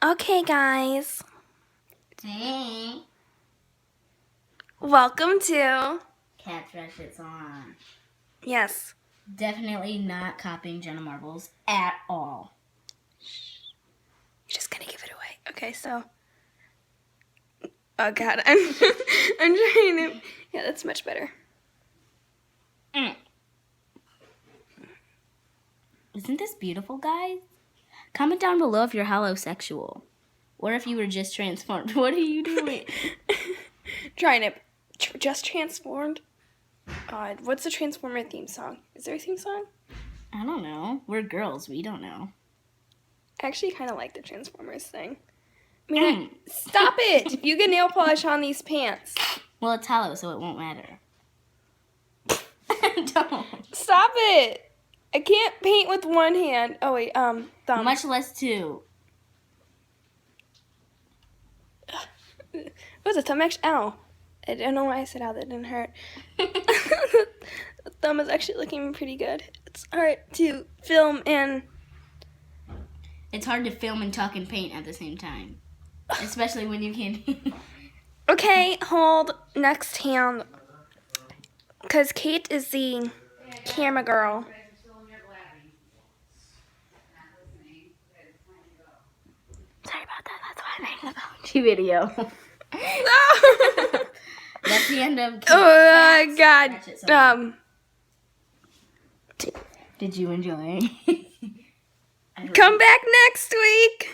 Okay, guys. Hey. Welcome to... Cat's Ratchet Salon. Yes. Definitely not copying Jenna Marbles at all. You're just gonna give it away. Okay, so... Oh, God. I'm trying to... Yeah, that's much better. Isn't this beautiful, guys? Comment down below if you're hallosexual. Or if you were just transformed. What are you doing? Trying to... Just transformed? What's the Transformer theme song? Is there a theme song? I don't know. We're girls. We don't know. I actually kind of like the Transformers thing. I mean, stop it! You get nail polish on these pants. Well, it's hollow, so it won't matter. Don't. Stop it! I can't paint with one hand. Oh, wait, thumb. Much less two. It was a thumb actually. Ow. I don't know why I said ow. That didn't hurt. The thumb is actually looking pretty good. It's hard to film and... It's hard to film and talk and paint at the same time. Especially when you can't... Okay, hold next hand. Because Kate is the camera girl. Sorry about that. That's why I made the She video. No! That's the end of Oh, my God. Did you enjoy? Come back next week.